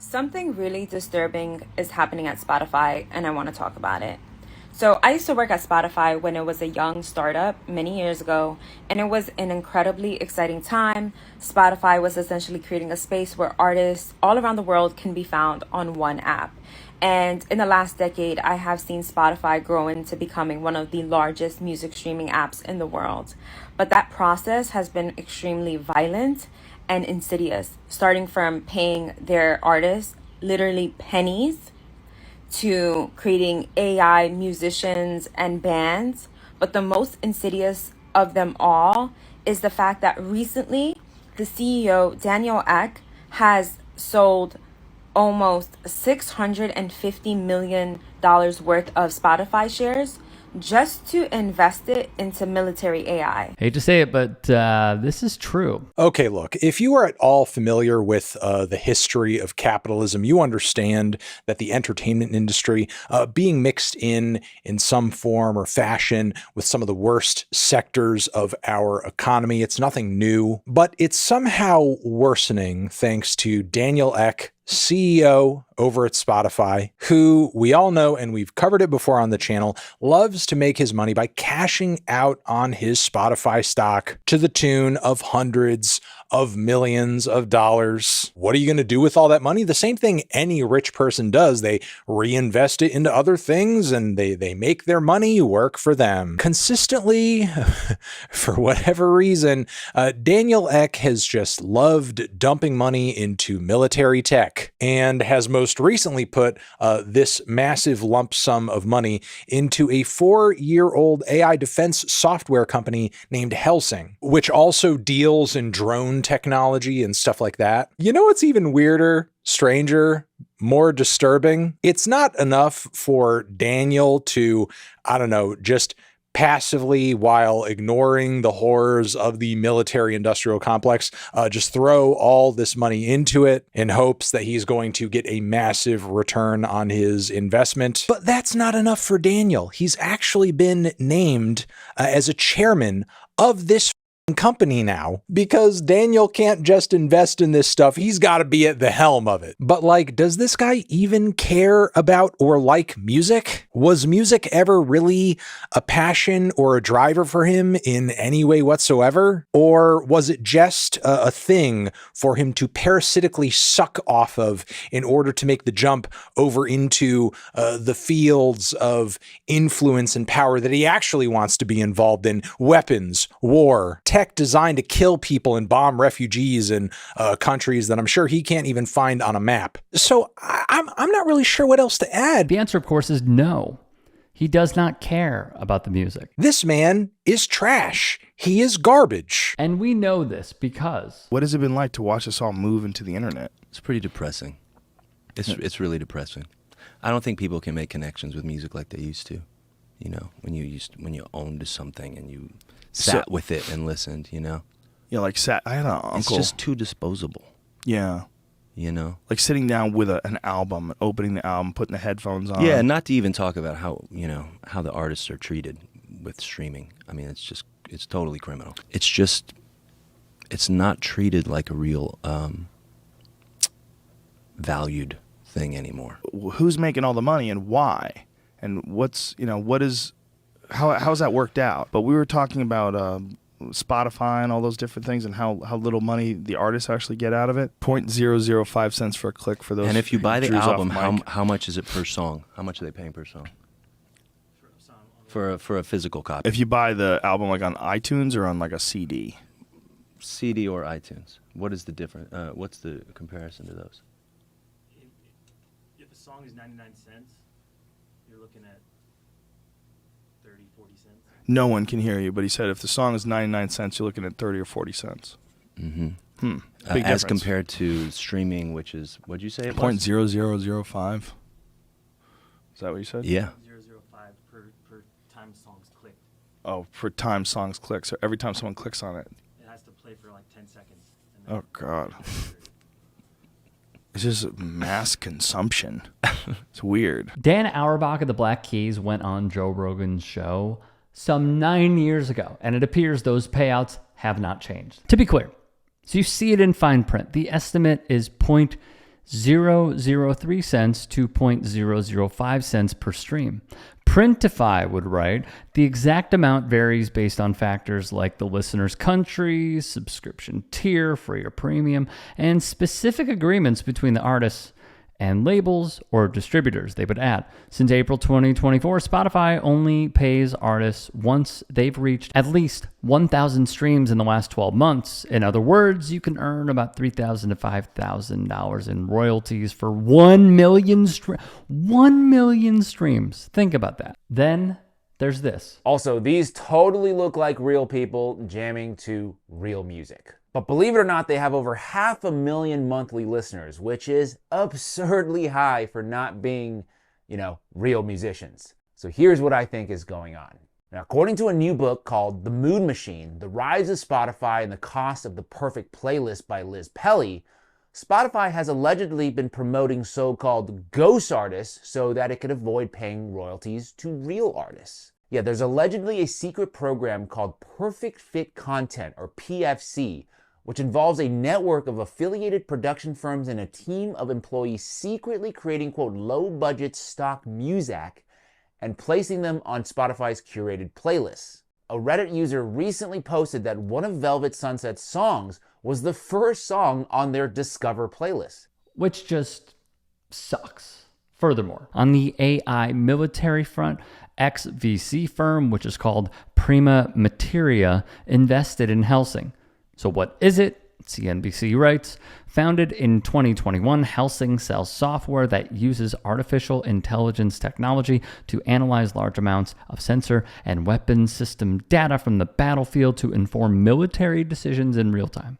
Something really disturbing is happening at Spotify, and I want to talk about it. So, I used to work at Spotify when it was a young startup many years ago, and it was an incredibly exciting time. Spotify was essentially creating a space where artists all around the world can be found on one app. And in the last decade, I have seen Spotify grow into becoming one of the largest music streaming apps in the world. But that process has been extremely violent and insidious, starting from paying their artists literally pennies to creating AI musicians and bands. But the most insidious of them all is the fact that recently the CEO, Daniel Ek, has sold almost $650 million worth of Spotify shares just to invest it into military AI. Hate to say it, but this is true. Okay, look, if you are at all familiar with the history of capitalism, you understand that the entertainment industry being mixed in some form or fashion with some of the worst sectors of our economy, it's nothing new, but it's somehow worsening thanks to Daniel Ek, CEO over at Spotify, who we all know, and we've covered it before on the channel, loves to make his money by cashing out on his Spotify stock to the tune of hundreds of millions of dollars. What are you going to do with all that money? The same thing any rich person does. They reinvest it into other things and they make their money work for them. Consistently, for whatever reason, Daniel Ek has just loved dumping money into military tech and has most recently put this massive lump sum of money into a 4-year-old AI defense software company named Helsing, which also deals in drone technology and stuff like that. You know what's even weirder, stranger, more disturbing? It's not enough for Daniel to, I don't know, just passively, while ignoring the horrors of the military industrial complex, just throw all this money into it in hopes that he's going to get a massive return on his investment. But that's not enough for Daniel. He's actually been named as a chairman of this company now, because Daniel can't just invest in this stuff. He's got to be at the helm of it. But like, does this guy even care about or like music? Was music ever really a passion or a driver for him in any way whatsoever? Or was it just a thing for him to parasitically suck off of in order to make the jump over into the fields of influence and power that he actually wants to be involved in? Weapons, war, tech designed to kill people and bomb refugees in countries that I'm sure he can't even find on a map. So I'm not really sure what else to add. The answer, of course, is no. He does not care about the music. This man is trash. He is garbage. And we know this because... What has it been like to watch us all move into the internet? It's pretty depressing. It's really depressing. I don't think people can make connections with music like they used to. You know, when you owned something and you sat with it and listened, you know? Yeah, like I had an uncle. It's just too disposable. Yeah. You know? Like sitting down with an album, opening the album, putting the headphones on. Yeah, not to even talk about how the artists are treated with streaming. I mean, it's totally criminal. It's not treated like a real valued thing anymore. Who's making all the money and why? And how's that worked out? But we were talking about Spotify and all those different things and how little money the artists actually get out of it. 0.005 cents for a click for those. And if you buy the album, how much is it per song? How much are they paying per song? For a physical copy. If you buy the album like on iTunes or on like a CD? CD or iTunes. What is the difference? What's the comparison to those? If a song is 99 cents, you're looking at 30, 40 cents. No one can hear you, but he said if the song is 99 cents, you're looking at 30 or 40 cents. Mm-hmm. Big as compared to streaming, which is, what'd you say it was? 0.0005. Is that what you said? Yeah. 0.005 per time songs clicked. Oh, per time songs click. So every time someone clicks on it. It has to play for like 10 seconds. Oh, God. It's just mass consumption. It's weird. Dan Auerbach of the Black Keys went on Joe Rogan's show some 9 years ago, and it appears those payouts have not changed. To be clear, so you see it in fine print, the estimate is 0.003 cents to 0.005 cents per stream. Printify would write, the exact amount varies based on factors like the listener's country, subscription tier, free or premium, and specific agreements between the artists and labels or distributors, they would add. Since April 2024, Spotify only pays artists once they've reached at least 1,000 streams in the last 12 months. In other words, you can earn about $3,000 to $5,000 in royalties for 1 million 1 million streams. Think about that. Then there's this. Also, these totally look like real people jamming to real music. But believe it or not, they have over 500,000 monthly listeners, which is absurdly high for not being, real musicians. So here's what I think is going on. Now, according to a new book called The Mood Machine, The Rise of Spotify and the Cost of the Perfect Playlist by Liz Pelly, Spotify has allegedly been promoting so-called ghost artists so that it could avoid paying royalties to real artists. Yeah, there's allegedly a secret program called Perfect Fit Content, or PFC, which involves a network of affiliated production firms and a team of employees secretly creating, quote, low-budget stock music and placing them on Spotify's curated playlists. A Reddit user recently posted that one of Velvet Sunset's songs was the first song on their Discover playlist. Which just sucks. Furthermore, on the AI military front, ex-VC firm, which is called Prima Materia, invested in Helsing. So what is it? CNBC writes, founded in 2021, Helsing sells software that uses artificial intelligence technology to analyze large amounts of sensor and weapons system data from the battlefield to inform military decisions in real time.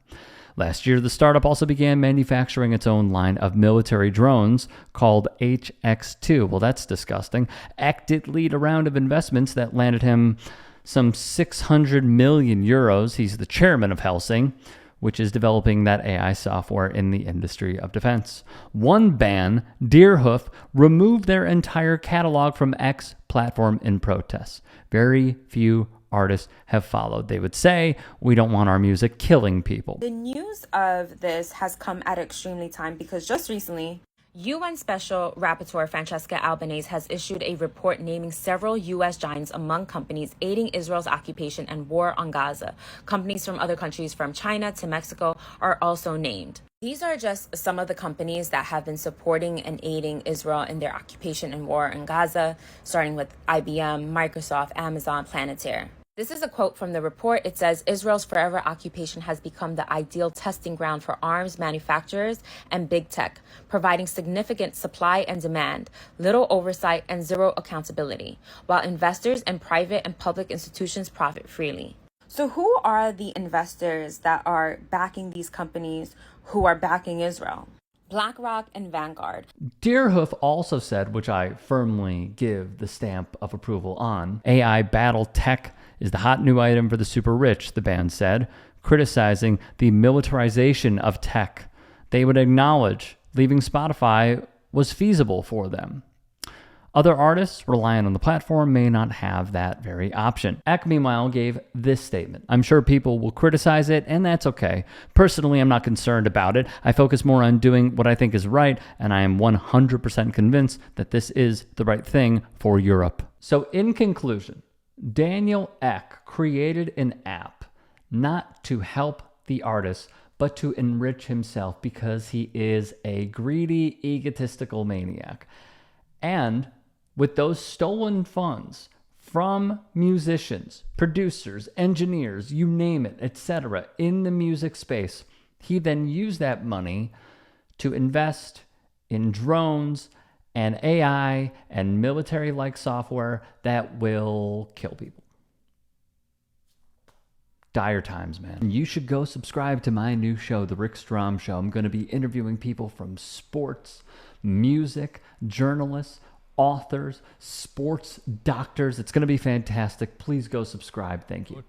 Last year, the startup also began manufacturing its own line of military drones called HX2. Well, that's disgusting. Eck did lead a round of investments that landed him some 600 million euros. He's the chairman of Helsing, which is developing that AI software in the industry of defense. One band, Deerhoof, removed their entire catalog from X platform in protest. Very few artists have followed. They would say, we don't want our music killing people. The news of this has come at an extremely time because just recently, UN Special Rapporteur Francesca Albanese has issued a report naming several U.S. giants among companies aiding Israel's occupation and war on Gaza. Companies from other countries, from China to Mexico, are also named. These are just some of the companies that have been supporting and aiding Israel in their occupation and war in Gaza, starting with IBM, Microsoft, Amazon, Planeteer. This is a quote from the report. It says, Israel's forever occupation has become the ideal testing ground for arms manufacturers and big tech, providing significant supply and demand, little oversight, and zero accountability, while investors and private and public institutions profit freely. So who are the investors that are backing these companies who are backing Israel? BlackRock and Vanguard. Deerhoof also said, which I firmly give the stamp of approval on, AI battle tech is the hot new item for the super rich, the band said, criticizing the militarization of tech. They would acknowledge leaving Spotify was feasible for them. Other artists relying on the platform may not have that very option. Eck, meanwhile, gave this statement. I'm sure people will criticize it, and that's okay. Personally, I'm not concerned about it. I focus more on doing what I think is right, and I am 100% convinced that this is the right thing for Europe. So in conclusion, Daniel Eck created an app not to help the artists, but to enrich himself because he is a greedy, egotistical maniac. And with those stolen funds from musicians, producers, engineers, you name it, etc., in the music space, he then used that money to invest in drones and AI and military-like software that will kill people. Dire times, man. You should go subscribe to my new show, The Rick Strom Show. I'm going to be interviewing people from sports, music, journalists, authors, sports doctors. It's going to be fantastic. Please go subscribe. Thank you.